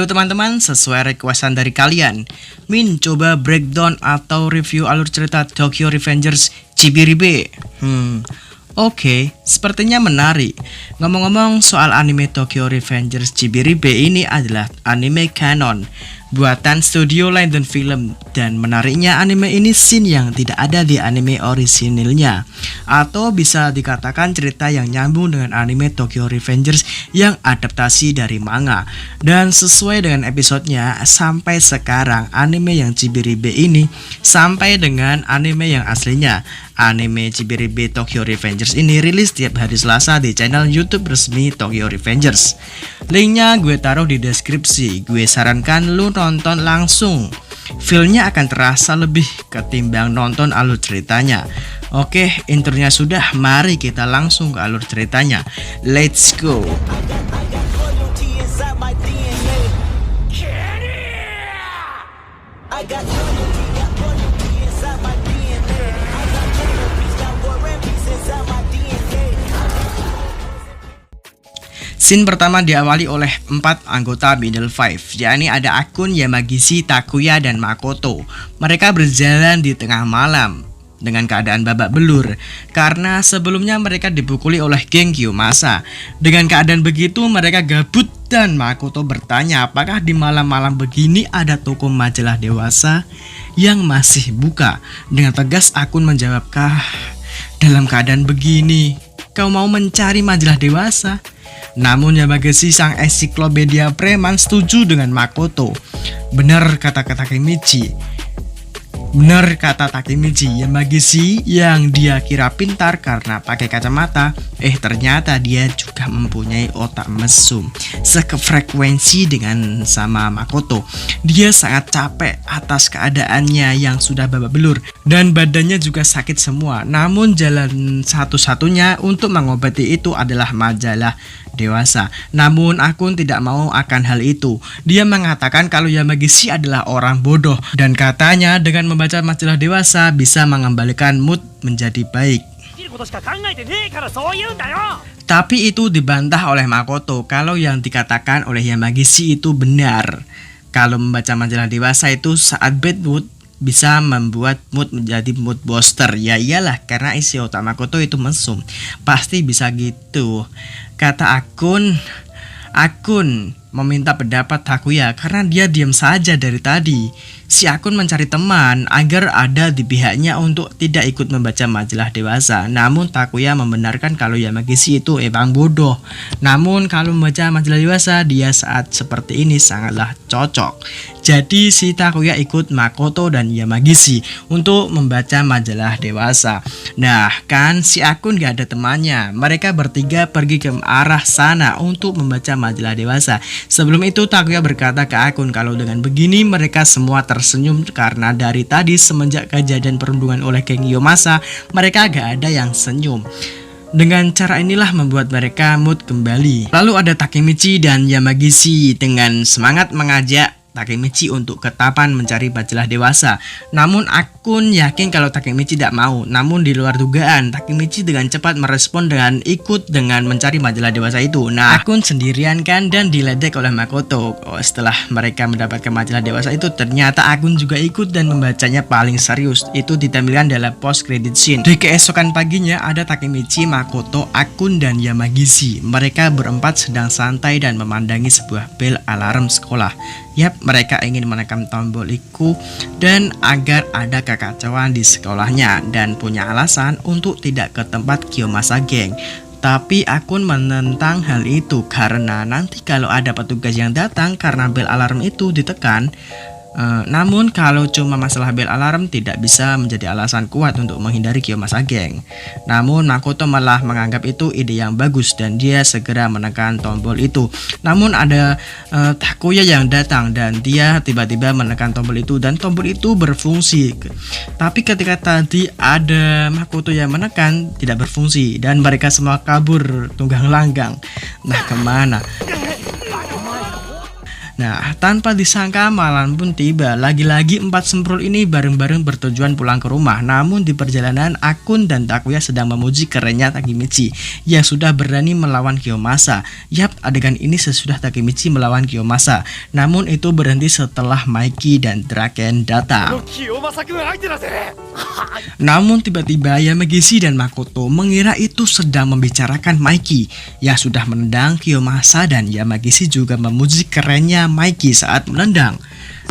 Halo teman-teman, sesuai requestan dari kalian, Min coba breakdown atau review alur cerita Tokyo Revengers Chibiribe. Oke, sepertinya menarik. Ngomong-ngomong soal anime Tokyo Revengers Chibiribe ini adalah anime canon buatan studio London Film, dan menariknya anime ini scene yang tidak ada di anime orisinilnya, atau bisa dikatakan cerita yang nyambung dengan anime Tokyo Revengers yang adaptasi dari manga. Dan sesuai dengan episodenya, sampai sekarang anime yang Chibiribe ini sampai dengan anime yang aslinya. Anime Chibiribe Tokyo Revengers ini rilis tiap hari Selasa di channel YouTube resmi Tokyo Revengers. Linknya gue taruh di deskripsi. Gue sarankan lu nonton langsung. Feelnya akan terasa lebih ketimbang nonton alur ceritanya. Oke, intronya sudah, mari kita langsung ke alur ceritanya. Let's go. Scene pertama diawali oleh 4 anggota Middle Five, yakni ada Akun, Yamagishi, Takuya, dan Makoto. Mereka berjalan di tengah malam dengan keadaan babak belur karena sebelumnya mereka dipukuli oleh geng Kiyomasa. Dengan keadaan begitu mereka gabut dan Makoto bertanya apakah di malam-malam begini ada toko majalah dewasa yang masih buka. Dengan tegas Akun menjawab, dalam keadaan begini kau mau mencari majalah dewasa? Namun Yamagishi sang ensiklopedia preman setuju dengan Makoto. Benar kata Takemichi, Yamagishi yang dia kira pintar karena pakai kacamata, ternyata dia juga mempunyai otak mesum. Sekefrekuensi dengan sama Makoto. Dia sangat capek atas keadaannya yang sudah babak belur dan badannya juga sakit semua. Namun jalan satu-satunya untuk mengobati itu adalah majalah dewasa. Namun Akun tidak mau akan hal itu. Dia mengatakan kalau Yamagishi adalah orang bodoh dan katanya dengan membaca majalah dewasa bisa mengembalikan mood menjadi baik. Tapi itu dibantah oleh Makoto kalau yang dikatakan oleh Yamagishi itu benar. Kalau membaca majalah dewasa itu saat bad mood bisa membuat mood menjadi mood booster. Ya iyalah, karena isi otak Makoto itu mesum. Pasti bisa gitu. Kata Akun meminta pendapat Takuya karena dia diam saja dari tadi. Si Akun mencari teman agar ada di pihaknya untuk tidak ikut membaca majalah dewasa. Namun Takuya membenarkan kalau Yamagishi itu emang bodoh. Namun kalau membaca majalah dewasa dia saat seperti ini sangatlah cocok. Jadi si Takuya ikut Makoto dan Yamagishi untuk membaca majalah dewasa. Nah kan si Akun gak ada temannya. Mereka bertiga pergi ke arah sana untuk membaca majalah dewasa. Sebelum itu Takuya berkata ke Akun kalau dengan begini mereka semua tersenyum karena dari tadi semenjak kejadian perundungan oleh geng Kiyomasa mereka gak ada yang senyum. Dengan cara inilah membuat mereka mood kembali. Lalu ada Takemichi dan Yamagishi dengan semangat mengajak Takemichi untuk ke taman mencari majalah dewasa. Namun Akun yakin kalau Takemichi tidak mau. Namun di luar dugaan, Takemichi dengan cepat merespon dengan ikut dengan mencari majalah dewasa itu. Nah, Akun sendirian kan dan diledek oleh Makoto. Setelah mereka mendapatkan majalah dewasa itu, ternyata Akun juga ikut dan membacanya paling serius. Itu ditampilkan dalam post credit scene. Di keesokan paginya ada Takemichi, Makoto, Akun, dan Yamagishi. Mereka berempat sedang santai dan memandangi sebuah bel alarm sekolah. Yap, mereka ingin menekan tombol itu dan agar ada kekacauan di sekolahnya dan punya alasan untuk tidak ke tempat Kiyomasa Gang. Tapi Akun menentang hal itu karena nanti kalau ada petugas yang datang karena bel alarm itu ditekan. Namun kalau cuma masalah bel alarm tidak bisa menjadi alasan kuat untuk menghindari Kiyomasa Gang. Namun Makoto malah menganggap itu ide yang bagus dan dia segera menekan tombol itu. Namun ada Takuya yang datang dan dia tiba-tiba menekan tombol itu dan tombol itu berfungsi. Tapi ketika tadi ada Makoto yang menekan tidak berfungsi dan mereka semua kabur tunggang langgang. Nah kemana? Nah, tanpa disangka malam pun tiba. Lagi-lagi empat semprul ini bareng-bareng bertujuan pulang ke rumah. Namun di perjalanan, Akun dan Takuya sedang memuji kerennya Takemichi yang sudah berani melawan Kiyomasa. Yap, adegan ini sesudah Takemichi melawan Kiyomasa. Namun itu berhenti setelah Maiki dan Draken datang. Namun tiba-tiba Yamagishi dan Makoto mengira itu sedang membicarakan Maiki yang sudah menendang Kiyomasa, dan Yamagishi juga memuji kerennya Maiki saat menendang.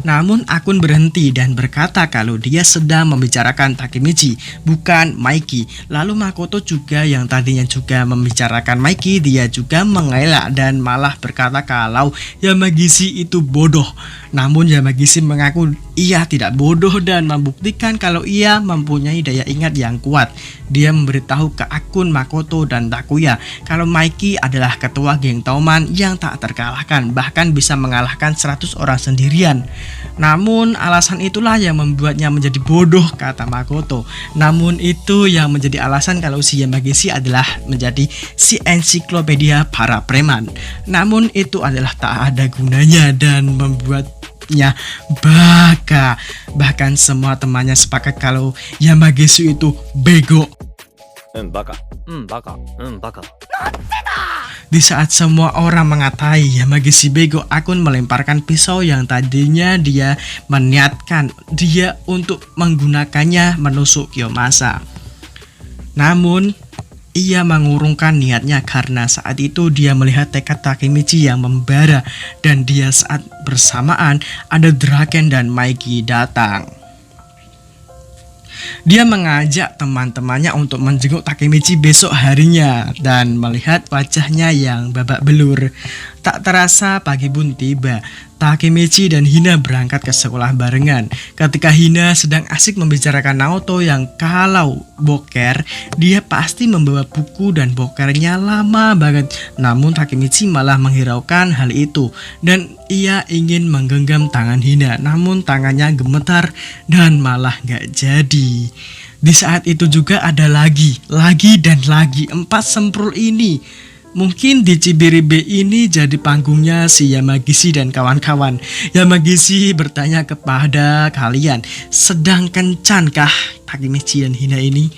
Namun Akun berhenti dan berkata kalau dia sedang membicarakan Takemichi, bukan Maiki. Lalu Makoto juga yang tadinya juga membicarakan Maiki, dia juga mengelak dan malah berkata kalau Yamagishi itu bodoh. Namun Yamagishi mengaku ia tidak bodoh dan membuktikan kalau ia mempunyai daya ingat yang kuat. Dia memberitahu ke Akun, Makoto, dan Takuya kalau Maiki adalah ketua geng Tauman yang tak terkalahkan, bahkan bisa mengalahkan 100 orang sendirian. Namun alasan itulah yang membuatnya menjadi bodoh, kata Makoto. Namun itu yang menjadi alasan kalau si Yamagishi adalah menjadi si ensiklopedia para preman. Namun itu adalah tak ada gunanya dan membuatnya baka. Bahkan semua temannya sepakat kalau Yamagishi itu bego. Baka. Di saat semua orang mengatai Yamagishi bego, Akun melemparkan pisau yang tadinya dia meniatkan dia untuk menggunakannya menusuk Kiyomasa. Namun ia mengurungkan niatnya karena saat itu dia melihat tekad Takemichi yang membara, dan dia saat bersamaan ada Draken dan Maiki datang. Dia mengajak teman-temannya untuk menjenguk Takemichi besok harinya dan melihat wajahnya yang babak belur. Tak terasa pagi pun tiba. Takemichi dan Hina berangkat ke sekolah barengan. Ketika Hina sedang asik membicarakan Naoto yang kalau boker, dia pasti membawa buku dan bokernya lama banget. Namun Takemichi malah menghiraukan hal itu dan ia ingin menggenggam tangan Hina. Namun tangannya gemetar dan malah gak jadi. Di saat itu juga ada lagi dan lagi 4 semprul ini. Mungkin di Cibiribe ini jadi panggungnya si Yamagishi dan kawan-kawan. Yamagishi bertanya kepada kalian, sedang kencankah Takemichi dan Hina ini?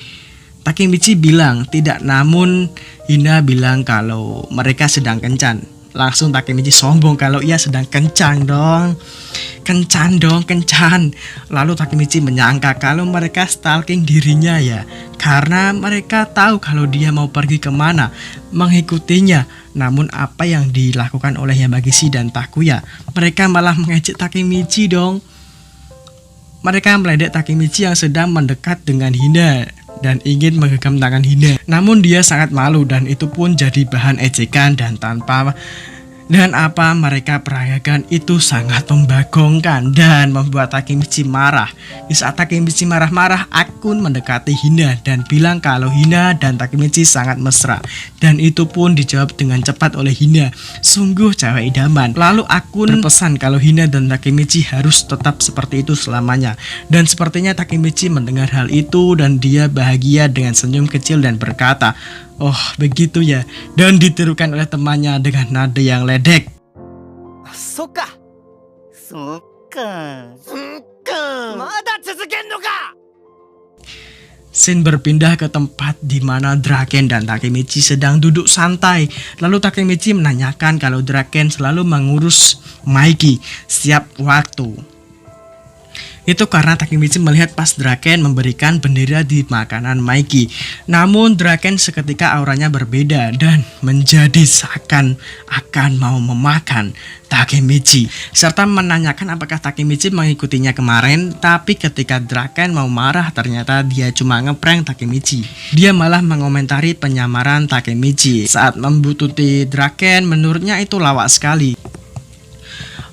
Takemichi bilang tidak, namun Hina bilang kalau mereka sedang kencan. Langsung Takemichi sombong kalau ia sedang kencan dong. Lalu Takemichi menyangka kalau mereka stalking dirinya ya, karena mereka tahu kalau dia mau pergi kemana, mengikutinya. Namun apa yang dilakukan oleh Yamagishi dan Takuya? Mereka malah mengejek Takemichi dong. Mereka meledek Takemichi yang sedang mendekat dengan Hina dan ingin menggenggam tangan Hina. Namun dia sangat malu dan itu pun jadi bahan ejekan dan apa mereka peragakan itu sangat membagongkan dan membuat Takemichi marah. Di saat Takemichi marah-marah, Akun mendekati Hina dan bilang kalau Hina dan Takemichi sangat mesra. Dan itu pun dijawab dengan cepat oleh Hina. Sungguh cewek idaman. Lalu Akun berpesan kalau Hina dan Takemichi harus tetap seperti itu selamanya. Dan sepertinya Takemichi mendengar hal itu dan dia bahagia dengan senyum kecil dan berkata, "Oh begitu ya," dan ditirukan oleh temannya dengan nada yang ledek. Soka. Mada tsuzuken ka? Scene berpindah ke tempat di mana Draken dan Takemichi sedang duduk santai. Lalu Takemichi menanyakan kalau Draken selalu mengurus Maiki setiap waktu. Itu karena Takemichi melihat pas Draken memberikan bendera di makanan Maiki. Namun Draken seketika auranya berbeda dan menjadi seakan akan mau memakan Takemichi, serta menanyakan apakah Takemichi mengikutinya kemarin. Tapi ketika Draken mau marah, ternyata dia cuma ngeprank Takemichi. Dia malah mengomentari penyamaran Takemichi saat membututi Draken. Menurutnya itu lawak sekali.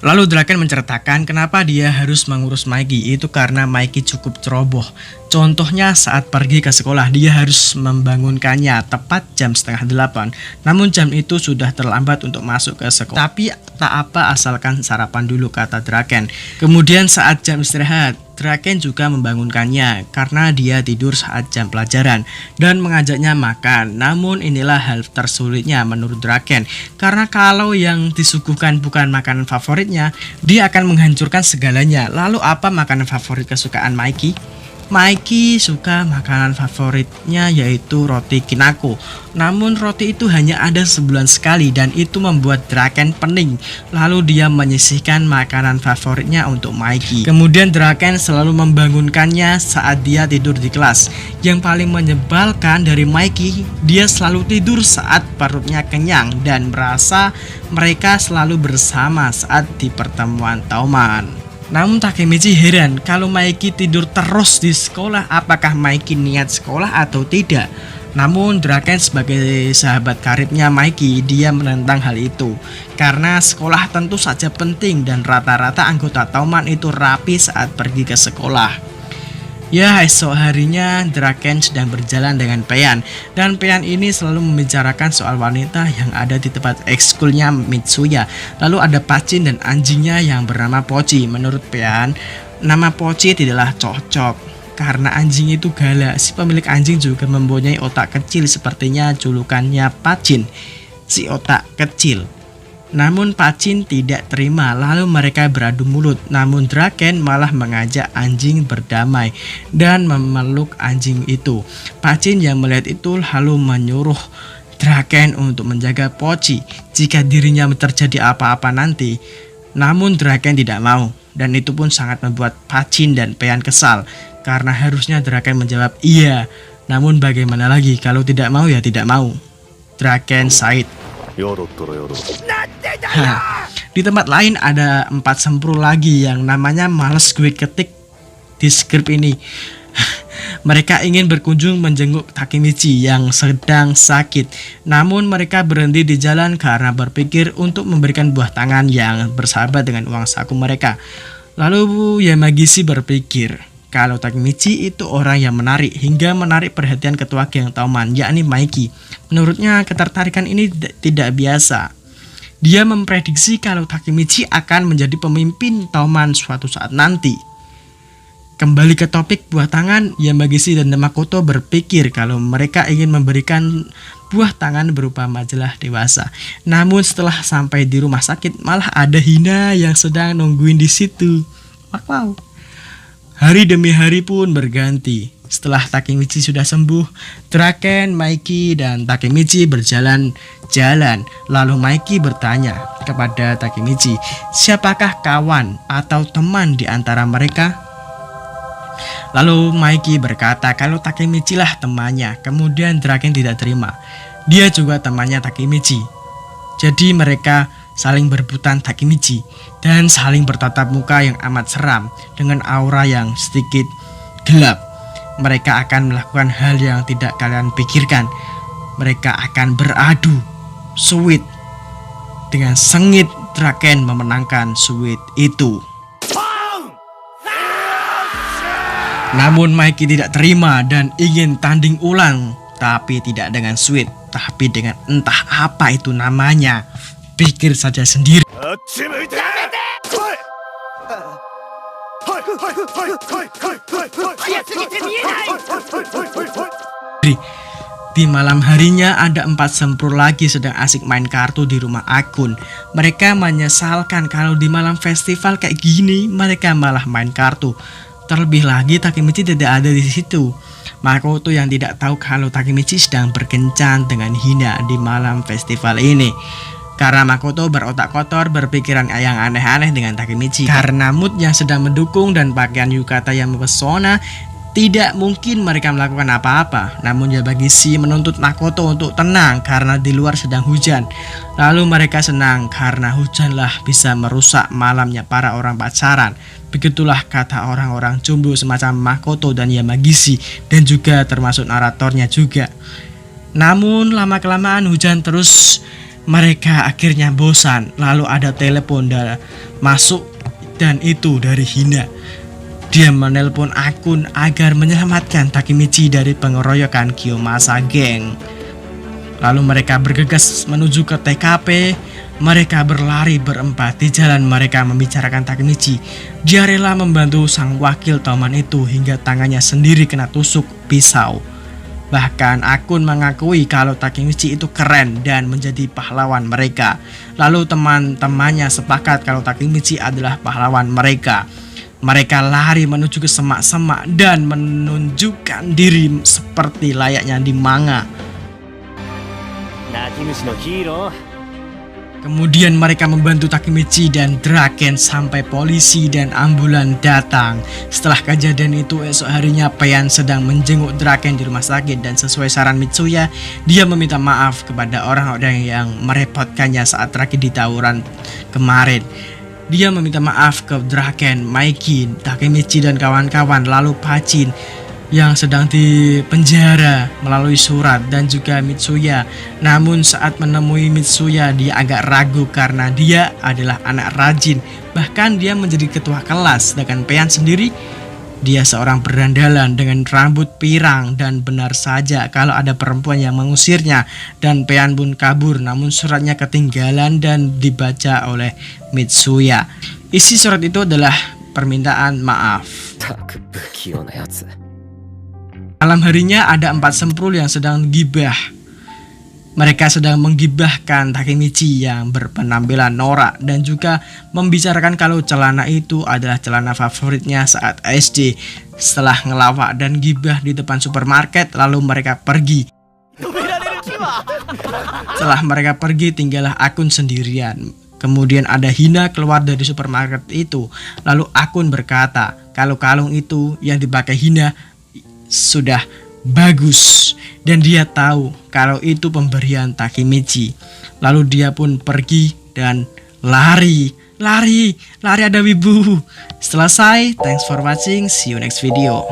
Lalu Draken menceritakan kenapa dia harus mengurus Maiki. Itu karena Maiki cukup ceroboh. Contohnya saat pergi ke sekolah, dia harus membangunkannya tepat jam 7:30. Namun jam itu sudah terlambat untuk masuk ke sekolah. Tapi tak apa asalkan sarapan dulu, kata Draken. Kemudian saat jam istirahat, Draken juga membangunkannya karena dia tidur saat jam pelajaran dan mengajaknya makan. Namun inilah hal tersulitnya menurut Draken, karena kalau yang disuguhkan bukan makanan favoritnya, dia akan menghancurkan segalanya. Lalu apa makanan favorit kesukaan Mikey? Mikey suka makanan favoritnya yaitu roti kinako. Namun roti itu hanya ada sebulan sekali dan itu membuat Draken pening. Lalu dia menyisihkan makanan favoritnya untuk Mikey. Kemudian Draken selalu membangunkannya saat dia tidur di kelas. Yang paling menyebalkan dari Mikey, dia selalu tidur saat perutnya kenyang dan merasa mereka selalu bersama saat di pertemuan tauman. Namun Takemichi heran kalau Mikey tidur terus di sekolah, apakah Mikey niat sekolah atau tidak. Namun Draken sebagai sahabat karibnya Mikey, dia menentang hal itu karena sekolah tentu saja penting dan rata-rata anggota Tauman itu rapi saat pergi ke sekolah. Ya, esok harinya Draken sedang berjalan dengan Payan, dan Payan ini selalu membicarakan soal wanita yang ada di tempat ekskulnya Mitsuya. Lalu ada Pachin dan anjingnya yang bernama Pochi. Menurut Payan, nama Pochi tidaklah cocok karena anjing itu galak. Si pemilik anjing juga mempunyai otak kecil, sepertinya julukannya Pachin, si otak kecil. Namun Pachin tidak terima, lalu mereka beradu mulut. Namun Draken malah mengajak anjing berdamai dan memeluk anjing itu. Pachin yang melihat itu lalu menyuruh Draken untuk menjaga Pochi jika dirinya terjadi apa-apa nanti. Namun Draken tidak mau, dan itu pun sangat membuat Pachin dan Payan kesal karena harusnya Draken menjawab iya. Namun bagaimana lagi, kalau tidak mau ya tidak mau. Draken Said. Di tempat lain ada 4 sempru lagi yang namanya males gue ketik di skrip ini. Mereka ingin berkunjung menjenguk Takemichi yang sedang sakit. Namun mereka berhenti di jalan karena berpikir untuk memberikan buah tangan yang bersahabat dengan uang saku mereka. Lalu Yamagishi berpikir kalau Takemichi itu orang yang menarik hingga menarik perhatian ketua geng Tauman, yakni Mikey. Menurutnya ketertarikan ini tidak biasa. Dia memprediksi kalau Takemichi akan menjadi pemimpin Tauman suatu saat nanti. Kembali ke topik buah tangan, Yamagishi dan Makoto berpikir kalau mereka ingin memberikan buah tangan berupa majalah dewasa. Namun setelah sampai di rumah sakit, malah ada Hina yang sedang nungguin di situ. Wow. Hari demi hari pun berganti. Setelah Takemichi sudah sembuh, Draken, Mikey, dan Takemichi berjalan-jalan. Lalu Mikey bertanya kepada Takemichi, siapakah kawan atau teman di antara mereka? Lalu Mikey berkata kalau Takemichi lah temannya. Kemudian Draken tidak terima. Dia juga temannya Takemichi. Jadi mereka saling berebutan Takemichi dan saling bertatap muka yang amat seram dengan aura yang sedikit gelap. Mereka akan melakukan hal yang tidak kalian pikirkan. Mereka akan beradu sweet. Dengan sengit Draken memenangkan sweet itu. Namun Mikey tidak terima dan ingin tanding ulang, tapi tidak dengan sweet, tapi dengan entah apa itu namanya. Pikir saja sendiri. Di malam harinya ada 4 sempur lagi sedang asik main kartu di rumah Akun. Mereka menyesalkan kalau di malam festival kayak gini mereka malah main kartu. Terlebih lagi Takemichi tidak ada di situ. Makoto yang tidak tahu kalau Takemichi sedang berkencan dengan Hina di malam festival ini. Karena Makoto berotak kotor, berpikiran yang aneh-aneh dengan Takemichi. Karena mood yang sedang mendukung dan pakaian yukata yang mempesona, tidak mungkin mereka melakukan apa-apa. Namun Yamagishi menuntut Makoto untuk tenang karena di luar sedang hujan. Lalu mereka senang karena hujanlah bisa merusak malamnya para orang pacaran. Begitulah kata orang-orang jomblo semacam Makoto dan Yamagishi, dan juga termasuk naratornya juga. Namun lama-kelamaan hujan terus, mereka akhirnya bosan. Lalu ada telepon masuk dan itu dari Hina. Dia menelpon Akun agar menyelamatkan Takemichi dari pengeroyokan Kiyomasa Gang. Lalu mereka bergegas menuju ke TKP. Mereka berlari berempat. Di jalan mereka membicarakan Takemichi. Dia rela membantu sang wakil Toman itu hingga tangannya sendiri kena tusuk pisau. Bahkan Akun mengakui kalau Takemichi itu keren dan menjadi pahlawan mereka. Lalu teman-temannya sepakat kalau Takemichi adalah pahlawan mereka. Mereka lari menuju ke semak-semak dan menunjukkan diri seperti layaknya di manga. Kemudian mereka membantu Takemichi dan Draken sampai polisi dan ambulan datang. Setelah kejadian itu, esok harinya Payan sedang menjenguk Draken di rumah sakit dan sesuai saran Mitsuya, dia meminta maaf kepada orang-orang yang merepotkannya saat tragedi tawuran kemarin. Dia meminta maaf ke Draken, Maiki, Takemichi dan kawan-kawan, lalu Pachin yang sedang dipenjara melalui surat dan juga Mitsuya. Namun saat menemui Mitsuya, dia agak ragu karena dia adalah anak rajin. Bahkan dia menjadi ketua kelas. Sedangkan Payan sendiri, dia seorang berandalan dengan rambut pirang dan benar saja kalau ada perempuan yang mengusirnya dan Payan pun kabur. Namun suratnya ketinggalan dan dibaca oleh Mitsuya. Isi surat itu adalah permintaan maaf. Malam harinya ada 4 semprul yang sedang gibah. Mereka sedang menggibahkan Takemichi yang berpenampilan norak dan juga membicarakan kalau celana itu adalah celana favoritnya saat SD. Setelah ngelawak dan gibah di depan supermarket, lalu mereka pergi. Setelah mereka pergi, tinggallah Akun sendirian. Kemudian ada Hina keluar dari supermarket itu. Lalu Akun berkata kalau kalung itu yang dipakai Hina sudah bagus dan dia tahu kalau itu pemberian Takemichi. Lalu dia pun pergi dan lari ada wibu. Selesai, thanks for watching, see you next video.